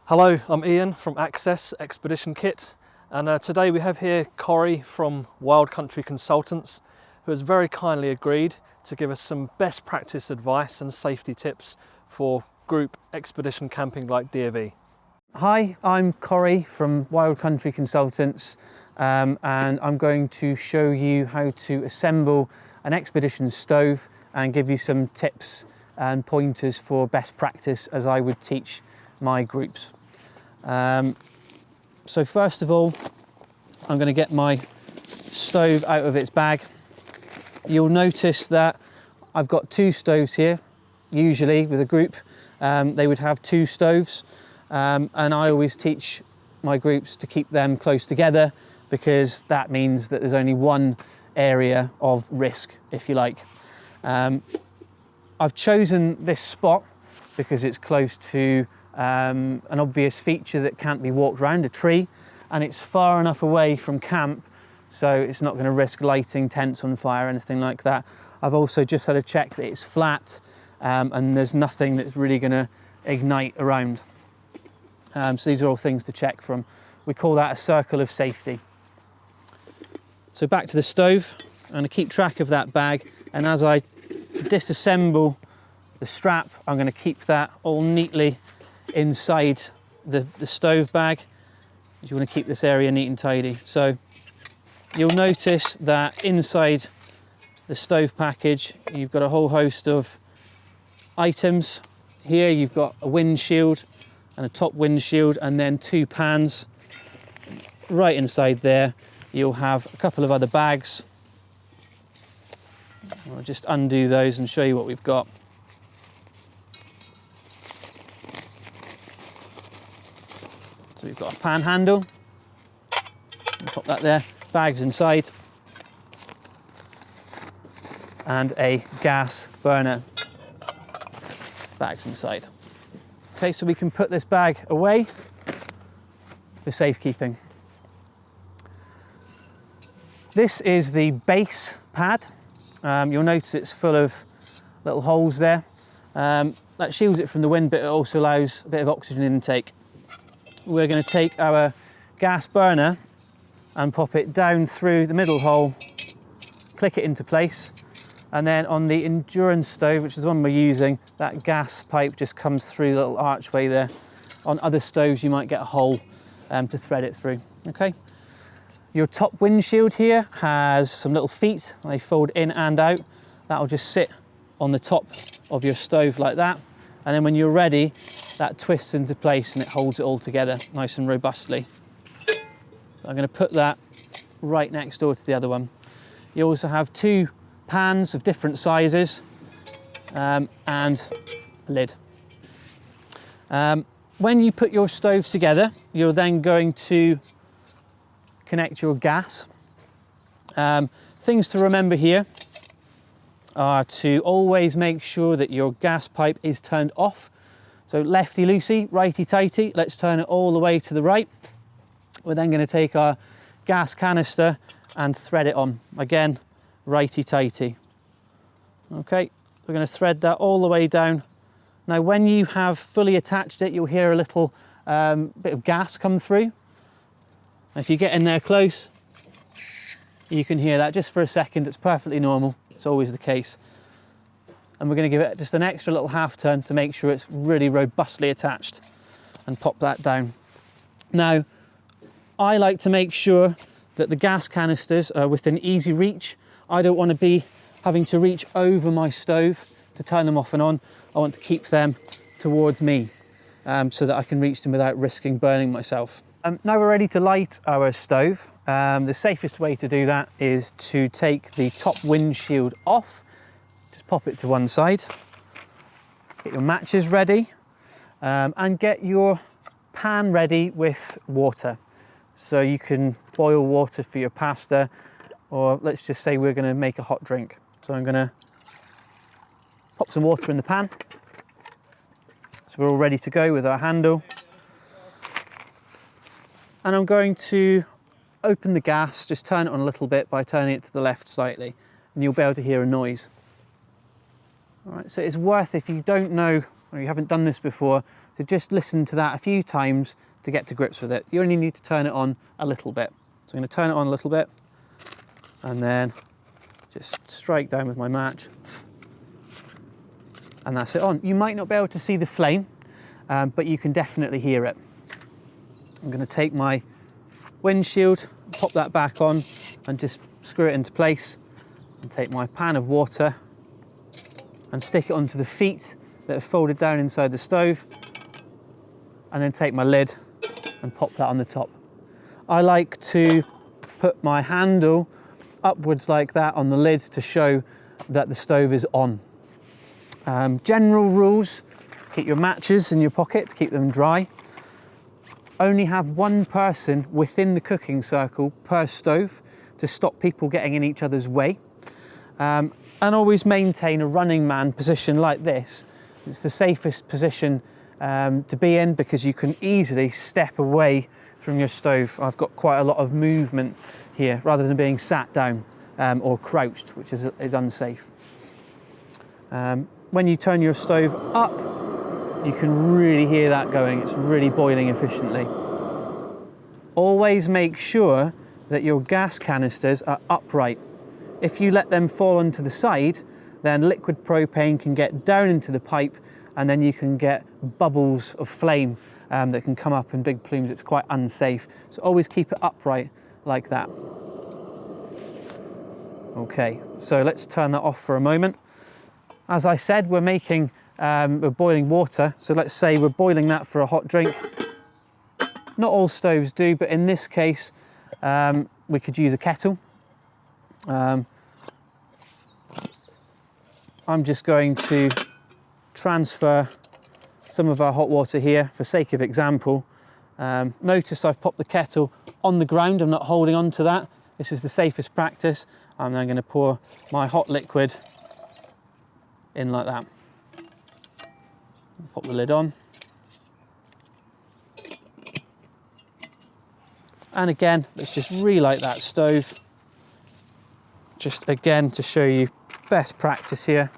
Hello, I'm Ian from Access Expedition Kit, and today we have here Corey from Wild Country Consultants, who has very kindly agreed to give us some best practice advice and safety tips for group expedition camping like DofE. Hi, I'm Corey from Wild Country Consultants, and I'm going to show you how to assemble an expedition stove and give you some tips and pointers for best practice as I would teach my groups. So first of all, I'm going to get my stove out of its bag. You'll notice that I've got two stoves here. Usually with a group, they would have two stoves, and I always teach my groups to keep them close together because that means that there's only one area of risk, if you like. I've chosen this spot because it's close to an obvious feature that can't be walked around, a tree, and it's far enough away from camp so it's not going to risk lighting tents on fire or anything like that. I've also just had a check that it's flat and there's nothing that's really going to ignite around. So these are all things to check from. We call that a circle of safety. So back to the stove, I'm going to keep track of that bag, and as I disassemble the strap, I'm going to keep that all neatly inside the stove bag. You want to keep this area neat and tidy. So you'll notice that inside the stove package you've got a whole host of items. Here you've got a windshield and a top windshield, and then two pans. Right inside there you'll have a couple of other bags. I'll just undo those and show you what we've got. So we've got a pan handle, pop that there, bags inside, and a gas burner, bags inside. Okay, so we can put this bag away for safekeeping. This is the base pad. You'll notice it's full of little holes there. That shields it from the wind, but it also allows a bit of oxygen intake. We're going to take our gas burner and pop it down through the middle hole, click it into place, and then on the Endurance stove, which is the one we're using, that gas pipe just comes through the little archway there. On other stoves you might get a hole to thread it through. Okay. Your top windshield here has some little feet, they fold in and out. That'll just sit on the top of your stove like that, and then when you're ready, that twists into place and it holds it all together nice and robustly. So I'm going to put that right next door to the other one. You also have two pans of different sizes and a lid. When you put your stoves together, you're then going to connect your gas. Things to remember here are to always make sure that your gas pipe is turned off. So lefty-loosey, righty-tighty, let's turn it all the way to the right. We're then going to take our gas canister and thread it on. Again, righty-tighty. Okay, we're going to thread that all the way down. Now when you have fully attached it, you'll hear a little bit of gas come through. If you get in there close, you can hear that just for a second. It's perfectly normal, it's always the case. And we're going to give it just an extra little half turn to make sure it's really robustly attached, and pop that down. Now, I like to make sure that the gas canisters are within easy reach. I don't want to be having to reach over my stove to turn them off and on. I want to keep them towards me so that I can reach them without risking burning myself. Now we're ready to light our stove. The safest way to do that is to take the top windshield off. Just pop it to one side, get your matches ready, and get your pan ready with water. So you can boil water for your pasta, or let's just say we're going to make a hot drink. So I'm going to pop some water in the pan. So we're all ready to go with our handle. And I'm going to open the gas, just turn it on a little bit by turning it to the left slightly, and you'll be able to hear a noise. All right, so it's worth, if you don't know or you haven't done this before, to just listen to that a few times to get to grips with it. You only need to turn it on a little bit. So I'm going to turn it on a little bit and then just strike down with my match, and that's it on. You might not be able to see the flame, but you can definitely hear it. I'm going to take my windshield, pop that back on and just screw it into place, and take my pan of water and stick it onto the feet that are folded down inside the stove, and then take my lid and pop that on the top. I like to put my handle upwards like that on the lid to show that the stove is on. General rules: keep your matches in your pocket to keep them dry. Only have one person within the cooking circle per stove to stop people getting in each other's way. And always maintain a running man position like this. It's the safest position to be in, because you can easily step away from your stove. I've got quite a lot of movement here rather than being sat down or crouched, which is unsafe. When you turn your stove up, you can really hear that going. It's really boiling efficiently. Always make sure that your gas canisters are upright. If you let them fall onto the side, then liquid propane can get down into the pipe, and then you can get bubbles of flame that can come up in big plumes. It's quite unsafe. So always keep it upright like that. Okay, so let's turn that off for a moment. As I said, we're boiling water. So let's say we're boiling that for a hot drink. Not all stoves do, but in this case, we could use a kettle. I'm just going to transfer some of our hot water here for sake of example. Notice I've popped the kettle on the ground. I'm not holding on to that. This is the safest practice. I'm then going to pour my hot liquid in like that. Pop the lid on. And again, let's just relight that stove. Just again to show you best practice here.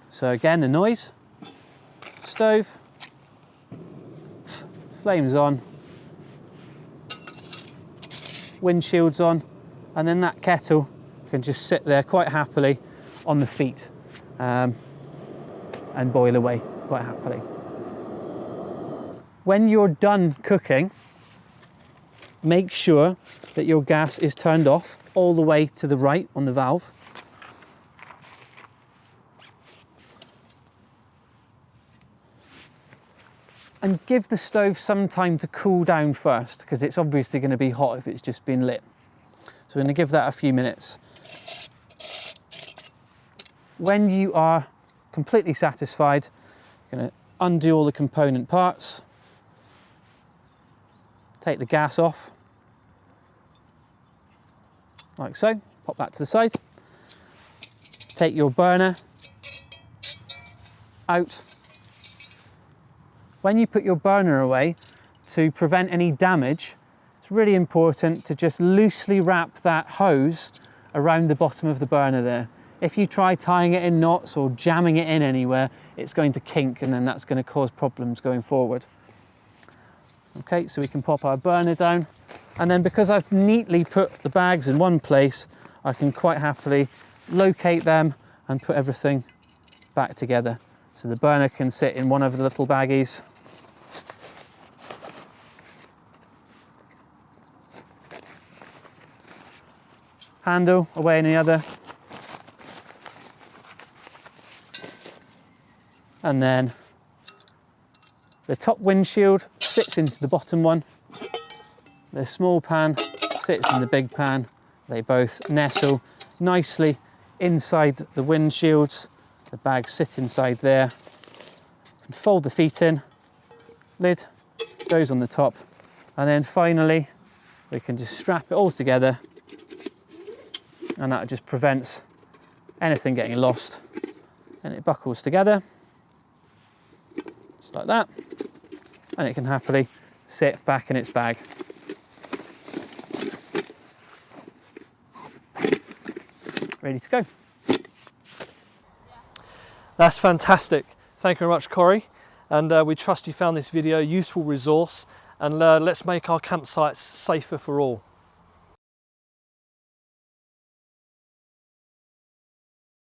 So again, the noise, stove, flames on, windshield's on, and then that kettle can just sit there quite happily on the feet and boil away quite happily. When you're done cooking, make sure that your gas is turned off all the way to the right on the valve. And give the stove some time to cool down first, because it's obviously going to be hot if it's just been lit. So we're going to give that a few minutes. When you are completely satisfied, you're going to undo all the component parts, take the gas off, like so, pop that to the side, take your burner out. When you put your burner away, to prevent any damage, it's really important to just loosely wrap that hose around the bottom of the burner there. If you try tying it in knots or jamming it in anywhere, it's going to kink, and then that's going to cause problems going forward. Okay, so we can pop our burner down, and then because I've neatly put the bags in one place, I can quite happily locate them and put everything back together. So the burner can sit in one of the little baggies. Handle away in the other. And then the top windshield sits into the bottom one. The small pan sits in the big pan. They both nestle nicely inside the windshields. The bags sit inside there. And fold the feet in. Lid goes on the top. And then finally, we can just strap it all together. And that just prevents anything getting lost. And it buckles together, just like that. And it can happily sit back in its bag. Ready to go. That's fantastic. Thank you very much, Corey. And we trust you found this video a useful resource, and let's make our campsites safer for all.